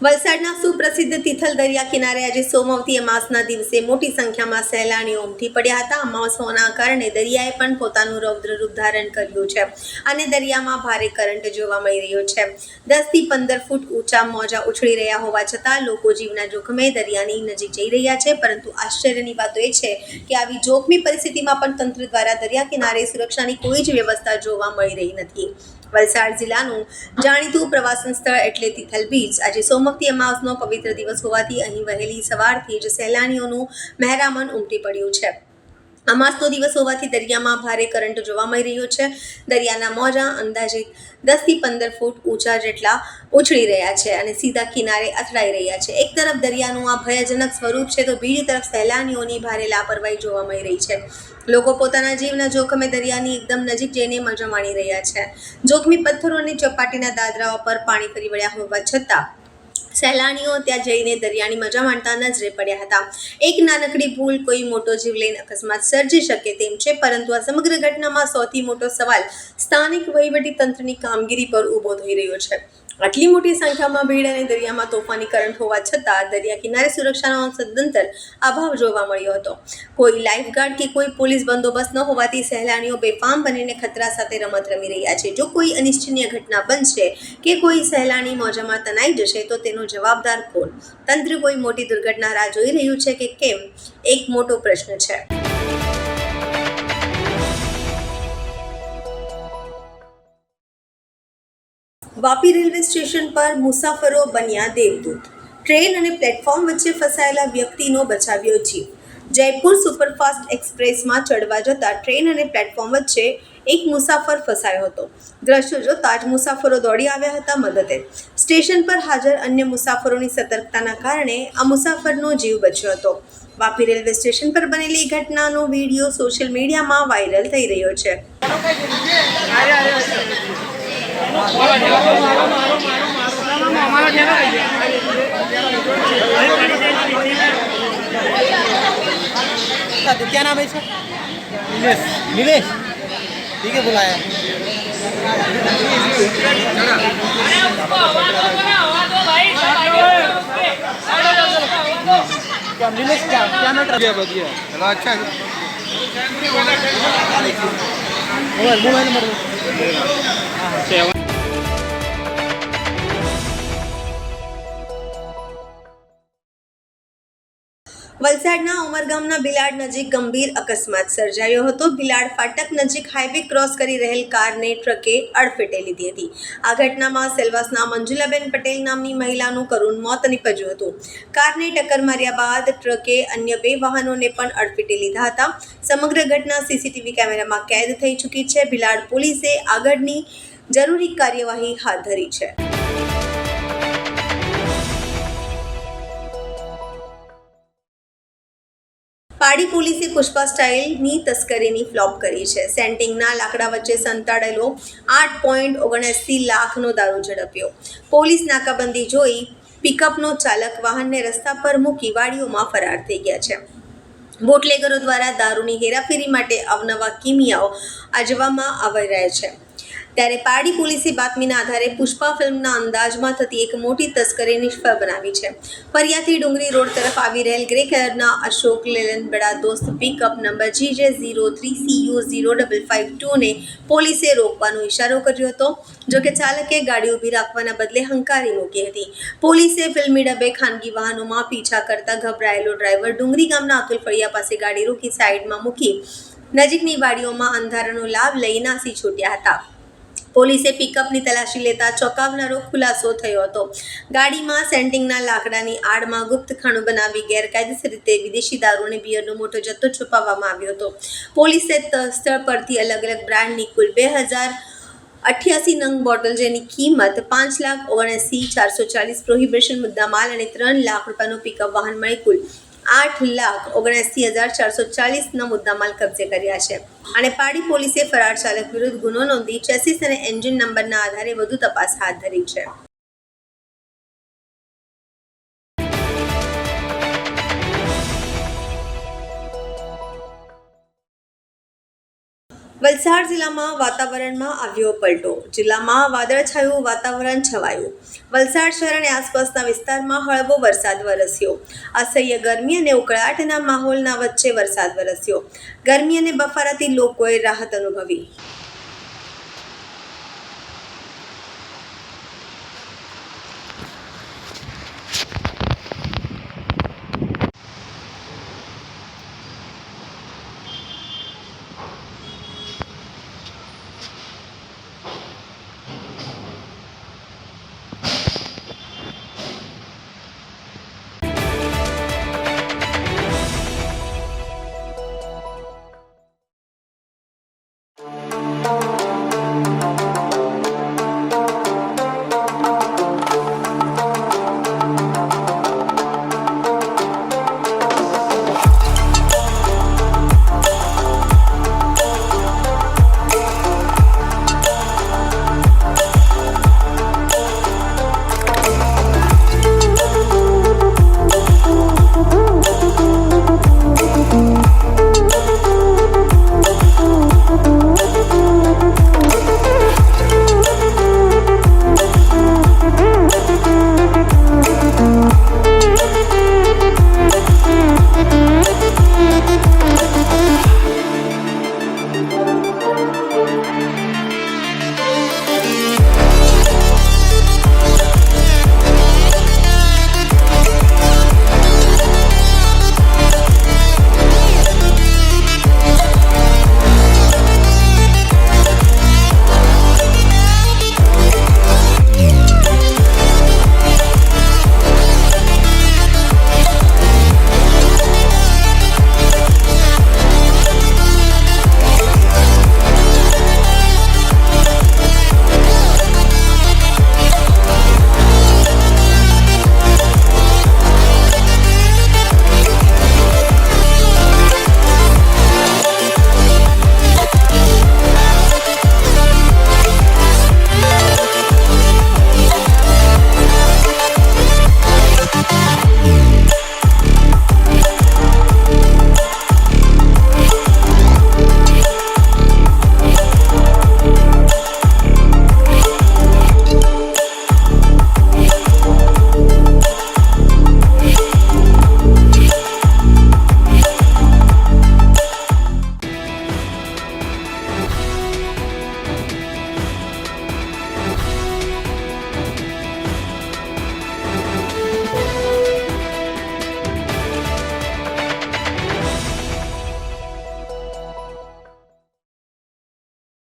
વલસાડના સુપ્રસિદ્ધ તિથલ દરિયા કિનારે આજે સોમવતી અમાસના દિવસે મોટી સંખ્યામાં સહેલાણીઓ ઉમટી પડ્યા હતા। અમાસ હોવાના કારણે દરિયાએ પણ પોતાનું રૌદ્ર રૂપ ધારણ કર્યું છે અને દરિયામાં ભારે કરંટ જોવા મળી રહ્યો છે। 10 થી 15 ફૂટ ઊંચા મોજા ઉછળી રહ્યા હોવા છતાં લોકો જીવના જોખમે દરિયાની નજીક જઈ રહ્યા છે, પરંતુ આશ્ચર્યની વાત એ છે કે આવી જોખમી પરિસ્થિતિમાં પણ તંત્ર દ્વારા દરિયા કિનારે સુરક્ષાની કોઈ જ વ્યવસ્થા જોવા મળી રહી નથી। વલસાડ જિલ્લાનું જાણીતું પ્રવાસન સ્થળ એટલે તિથલ બીચ આજે સોમવતી અમાસનો પવિત્ર દિવસ હોવાથી અહીં વહેલી સવારથી જ સહેલાણીઓનું મહેરામણ ઉમટી પડ્યું છે। અમાસનો દિવસ હોવાથી દરિયામાં ભારે કરંટ જોવા મળી રહ્યો છે। દરિયાના મોજા અંદાજિત 10 થી 15 ફૂટ ઊંચા જેટલા ઉછળી રહ્યા છે અને સીધા કિનારે અથડાઈ રહ્યા છે। એક તરફ દરિયાનું આ ભયજનક સ્વરૂપ છે તો બીજી તરફ સહેલાણીઓની ભારે લાપરવાહી જોવા મળી રહી છે। લોકો પોતાના જીવના જોખમે દરિયાની એકદમ નજીક જઈને મજા માણી રહ્યા છે। જોખમી પથ્થરો અને ચોપાટીના દાદરાઓ પર પાણી ફરી વળ્યા હોવા છતાં સહેલાણીઓ ત્યાં જઈને દરિયાની મજા માણતા નજરે પડ્યા હતા। એક નાનકડી ભૂલ કોઈ મોટો જીવલેણ અકસ્માત સર્જી શકે તેમ છે, પરંતુ આ સમગ્ર ઘટનામાં સૌથી મોટો સવાલ સ્થાનિક વહીવટી તંત્રની કામગીરી પર ઊભો થઈ રહ્યો છે। આટલી મોટી સંખ્યામાં ભીડ અને દરિયામાં તોફાની કરંટ હોવા છતાં દરિયા કિનારે સુરક્ષાનો સદંતર અભાવ જોવા મળ્યો હતો। કોઈ લાઇફગાર્ડ કે કોઈ પોલીસ બંદોબસ્ત ન હોવાથી સહેલાણીઓ બેફામ બનીને ખતરા સાથે રમત રમી રહ્યા છે। જો કોઈ અનિચ્છનીય ઘટના બનશે કે કોઈ સહેલાણી મોજામાં તણાઈ જશે તો તેનો જવાબદાર કોણ? તંત્ર કોઈ મોટી દુર્ઘટના રાહ જોઈ રહ્યું છે કે કેમ, એક મોટો પ્રશ્ન છે। વાપી રેલવે સ્ટેશન પર મુસાફરો બન્યા દેવદૂત। ટ્રેન અને પ્લેટફોર્મ વચ્ચે ફસાયેલા વ્યક્તિનો બચાવ્યો જીવ। જયપુર સુપરફાસ્ટ એક્સપ્રેસમાં ચડવા જતા ટ્રેન અને પ્લેટફોર્મ વચ્ચે એક મુસાફર ફસાયો હતો। દ્રશ્યો જોતા જ મુસાફરો દોડી આવ્યા હતા મદદે। સ્ટેશન પર હાજર અન્ય મુસાફરોની સતર્કતાના કારણે આ મુસાફરનો જીવ બચ્યો હતો। વાપી રેલવે સ્ટેશન પર બનેલી ઘટનાનો વિડીયો સોશિયલ મીડિયામાં વાયરલ થઈ રહ્યો છે। क्या नाम है इसका? निलेश। निलेश, ठीक है, बुलाया। क्या निलेश, क्या मैटर? बढ़िया, चलो अच्छा है। मोबाइल नंबर વલસાડના ઉમરગામના બિલાડ નજીક ગંભીર અકસ્માત સર્જાયો હતો। બિલાડ ફાટક નજીક હાઈવે ક્રોસ કરી રહેલ કારને ટ્રકે અડફેટે લીધી હતી। આ ઘટનામાં સેલવાસના મંજુલાબેન પટેલ નામની મહિલાનું કરુણ મોત નીપજ્યું હતું। કારને ટક્કર માર્યા બાદ ટ્રકે અન્ય 2 વાહનોને પણ અડફેટે લીધા હતા। સમગ્ર ઘટના સીસીટીવી કેમેરામાં કેદ થઈ ચૂકી છે। બિલાડ પોલીસે આગળની જરૂરી કાર્યવાહી હાથ ધરી છે। પાડી પોલીસે પુષ્પા સ્ટાઇલની તસ્કરીની ફ્લોપ કરી છે। સેન્ટિંગના લાકડા વચ્ચે સંતાડેલો 8.79 લાખનો દારૂ ઝડપ્યો। પોલીસ નાકાબંધી જોઈ પિકઅપનો ચાલક વાહનને રસ્તા પર મૂકી વાડીઓમાં ફરાર થઈ ગયા છે। બોટલેગરો દ્વારા દારૂની હેરાફેરી માટે અવનવા કિમિયાઓ આજવામાં આવી રહ્યા છે। ત્યારે પારડી પોલીસે બાતમીના આધારે પુષ્પા ફિલ્મના અંદાજમાં થતી એક મોટી તસ્કરી નિષ્ફળ બનાવી છે। ફરિયાથી ડુંગરી રોડ તરફ આવી રહેલ ગ્રે કલરના અશોક લેલેન્ડ બડા દોસ્ત પિકઅપ નંબર GJ03CU0552 ને પોલીસે રોકવાનો ઇશારો કર્યો હતો। જોકે ચાલકે ગાડી ઊભી રાખવાના બદલે હંકારી મૂકી હતી। પોલીસે ફિલ્મી ડબ્બે ખાનગી વાહનોમાં પીછા કરતા ગભરાયેલો ડ્રાઈવર ડુંગરી ગામના અતુલ ફળિયા પાસે ગાડી રોકી સાઈડમાં મૂકી નજીકની વાડીઓમાં અંધારાનો લાભ લઈ નાસી છૂટ્યા હતા। પોલીસે પિકઅપની તલાશી લેતા ચોંકાવનારો ખુલાસો થયો હતો। ગાડીમાં સેન્ટિંગના લાકડાની આડમાં ગુપ્ત ખાણું બનાવી ગેરકાયદેસર રીતે વિદેશી દારૂ અને બિયરનો મોટો જથ્થો છુપાવવામાં આવ્યો હતો। પોલીસે સ્થળ પરથી અલગ અલગ બ્રાન્ડની કુલ 2088 નંગ બોટલ જેની કિંમત 5,79,440 પ્રોહિબિશન મુદ્દામાલ અને 3 લાખ રૂપિયાનું પિકઅપ વાહન મળી કુલ 8,79,440ના મુદ્દામાલ કબજે કર્યા છે। અને પાડી પોલીસે ફરાર ચાલક વિરુદ્ધ ગુનો નોંધી ચેસીસ અને એન્જિન નંબરના આધારે વધુ તપાસ હાથ ધરી છે। વલસાડ જિલ્લામાં વાતાવરણમાં આવ્યો પલટો. જિલ્લામાં વાદળછાયું વાતાવરણ છવાયું. વલસાડ શહેર અને આસપાસના વિસ્તારમાં હળવો વરસાદ વરસ્યો. અસહ્ય ગરમી અને ઉકળાટના માહોલના વચ્ચે વરસાદ વરસ્યો. ગરમી અને બફારાથી લોકોએ રાહત અનુભવી.